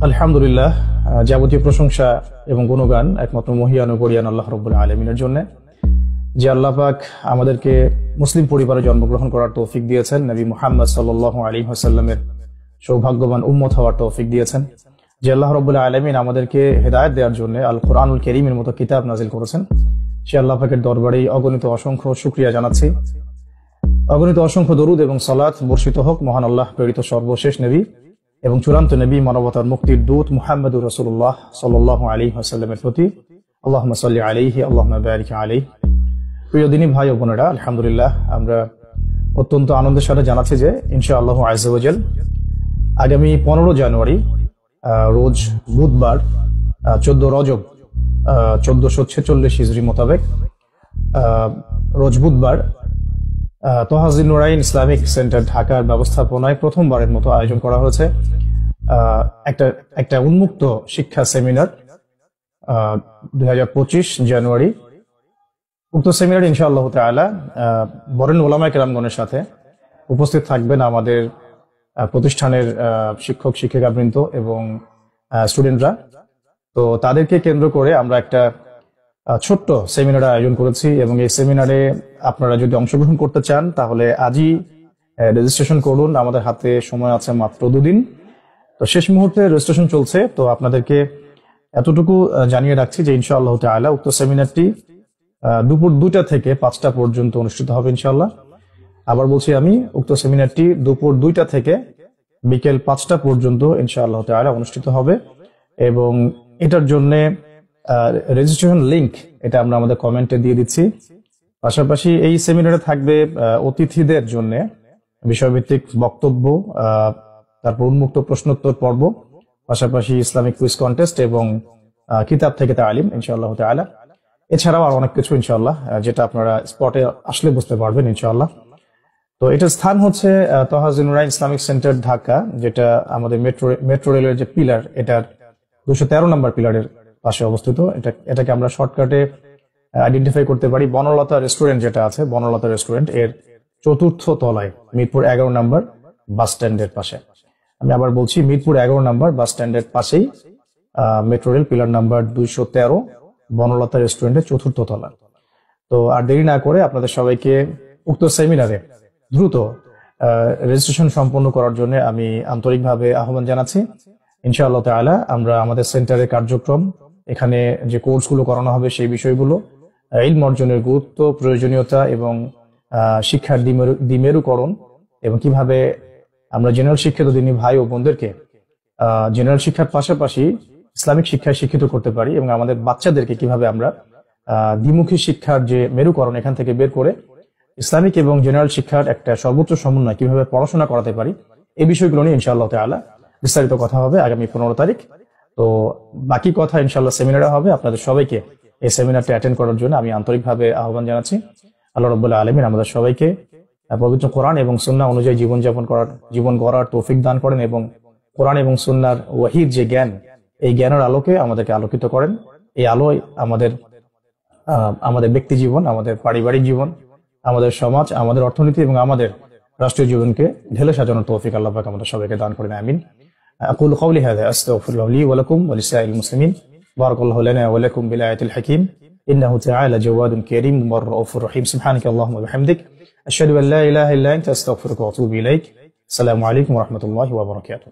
আলহামদুলিল্লাহ, যাবতীয় প্রশংসা এবং গুণগান একমাত্র মহিয়ান ও গরিয়ান আল্লাহ রাব্বুল আলামিনের জন্য, যে আল্লাহ পাক আমাদেরকে মুসলিম পরিবারে জন্মগ্রহণ করার তৌফিক দিয়েছেন, নবী মুহাম্মদ সাল্লাল্লাহু আলাইহি ওয়াসাল্লামের সৌভাগ্যবান উম্মত হওয়ার তৌফিক দিয়েছেন, যে আল্লাহ রাব্বুল আলামিন আমাদেরকে হেদায়েত দেওয়ার জন্য আল কোরআনুল কারীমের মতো কিতাব নাজিল করেছেন। সে আল্লাহ পাকের দরবারে অগণিত অসংখ্য শুকরিয়া জানাচ্ছি। অগণিত অসংখ্য দরুদ এবং সালাত বর্ষিত হোক মহান আল্লাহ প্রেরিত সর্বশেষ নবী এবং চূড়ান্ত নবী, মানবতার মুক্তির দূত মুহাম্মদুর রাসূলুল্লাহ সাল্লাল্লাহু আলাইহি ওয়াসাল্লামের প্রতি আল্লাহুম্মা সাল্লি আলাইহি আল্লাহুম্মা বারিক আলাইহি। প্রিয় দিনী ভাই ও বোনেরা, আলহামদুলিল্লাহ আমরা অত্যন্ত আনন্দের সাথে জানাচ্ছি যে ইনশাআল্লাহু আযজা ওয়া জাল আগামী 15 জানুয়ারি রোজ বুধবার 14 রজব 1446 হিজরি মোতাবেক রোজ বুধবার তহাজিন নুরাইন ইসলামিক সেন্টার ঢাকার ব্যবস্থাপনায় প্রথমবারের মতো আয়োজন করা হয়েছে একটা উন্মুক্ত শিক্ষা সেমিনার 2025 জানুয়ারি। উক্ত সেমিনার ইনশাআল্লাহ তাআলা বরেণ্য উলামায়ে কেরামগণের সাথে উপস্থিত থাকবেন আমাদের প্রতিষ্ঠানের শিক্ষক শিক্ষিকাবৃন্দ এবং স্টুডেন্টরা। তো তাদেরকে কেন্দ্র করে আমরা একটা ছোট্ট সেমিনার আয়োজন করেছি এবং এই সেমিনারে আপনারা যদি অংশগ্রহণ করতে চান তাহলে আজই রেজিস্ট্রেশন করুন। আমাদের হাতে সময় আছে মাত্র 2 দিন, তো শেষ মুহূর্তে রেজিস্ট্রেশন চলছে। তো আপনাদেরকে এতটুকু জানিয়ে রাখছি যে ইনশাআল্লাহ তাআলা উক্ত সেমিনারটি দুপুর 2টা থেকে 5টা পর্যন্ত অনুষ্ঠিত হবে ইনশাআল্লাহ। আবার বলছি আমি, উক্ত সেমিনারটি দুপুর 2টা থেকে বিকেল 5টা পর্যন্ত ইনশাআল্লাহ তাআলা অনুষ্ঠিত হবে এবং এটার জন্য রেজিস্ট্রেশন লিংক এটা আমরা আমাদের কমেন্টে দিয়ে দিচ্ছি। পাশাপাশি এই সেমিনারে থাকবে অতিথিদের জন্য বিষয়ভিত্তিক বক্তব্য, তারপর উন্মুক্ত প্রশ্নোত্তর পর্ব, পাশাপাশি ইসলামিক কুইজ কন্টেস্ট এবং কিতাব থেকে তালিম ইনশাআল্লাহ তাআলা। এছাড়াও আর অনেক কিছু ইনশাআল্লাহ, যেটা আপনারা স্পটে আসলে বুঝতে পারবেন ইনশাআল্লাহ। তো এটার স্থান হচ্ছে তহাজিন নুরাইন ইসলামিক সেন্টার ঢাকা, যেটা আমাদের মেট্রো রেলের যে পিলার, এটার 213 নম্বর পিলারের পাশে অবস্থিত। এটাকে আমরা শর্টকাটে আইডেন্টিফাই করতে পারি বনলতা রেস্টুরেন্ট, যেটা আছে বনলতা রেস্টুরেন্ট এর 4র্থ তলায় মিরপুর 11 নম্বর বাস স্ট্যান্ডের পাশে। আমি আবার বলছি, মিরপুর 11 নম্বর বাস স্ট্যান্ডের পাশেই metro rail pillar number 213 Banalata রেস্টুরেন্টের 4র্থ তলা। তো আর দেরি না করে আপনাদের সবাইকে উক্ত সেমিনারে দ্রুত রেজিস্ট্রেশন সম্পন্ন করার জন্য আমি আন্তরিকভাবে আহ্বান জানাচ্ছি। ইনশাআল্লাহ তাআলা আমরা আমাদের সেন্টারের কার্যক্রম, এখানে যে কোর্সগুলো করানো হবে সেই বিষয়গুলো, ইলম অর্জনের গুরুত্ব, প্রয়োজনীয়তা এবং শিক্ষার দ্বিমেরুকরণ এবং কিভাবে আমরা জেনারেল শিক্ষিত দিনী ভাই ও বোনদেরকে জেনারেল শিক্ষার পাশাপাশি ইসলামিক শিক্ষায় শিক্ষিত করতে পারি এবং আমাদের বাচ্চাদেরকে কিভাবে আমরা দ্বিমুখী শিক্ষার যে মেরুকরণ এখান থেকে বের করে ইসলামিক এবং জেনারেল শিক্ষার একটা সর্বোচ্চ সমন্বয় কিভাবে পড়াশোনা করাতে পারি, এই বিষয়গুলো নিয়ে ইনশাআল্লাহ তাআলা বিস্তারিত কথা হবে আগামী 15 তারিখ। তো বাকি কথা ইনশাআল্লাহ সেমিনারে হবে। আপনাদের সবাইকে এই সেমিনারটি অ্যাটেন্ড করার জন্য আমি আন্তরিকভাবে আহ্বান জানাচ্ছি। আল্লাহ রাব্বুল আলামিন আমাদের সবাইকে পবিত্র কোরআন এবং সুন্নাহ অনুযায়ী জীবন গড়ার তৌফিক দান করেন এবং কোরআন এবং সুন্নাহর ওয়াহির যে জ্ঞান, এই জ্ঞানের আলোকে আমাদেরকে আলোকিত করেন। এই আলোয় আমাদের ব্যক্তি জীবন, আমাদের পারিবারিক জীবন, আমাদের সমাজ, আমাদের অর্থনীতি এবং আমাদের রাষ্ট্রীয় জীবনকে ঢেলে সাজানোর তৌফিক আল্লাহ পাক আমাদের সবাইকে দান করেন, আমিন। أقول قولي هذا أستغفر الله لي ولكم ولسائر المسلمين. بارك الله لنا ولكم بالآية الحكيم إنه تعالى جواد كريم رؤوف رحيم. سبحانك اللهم وبحمدك أشهد أن لا إله إلا أنت أستغفرك وأتوب إليك. السلام عليكم ورحمة الله وبركاته.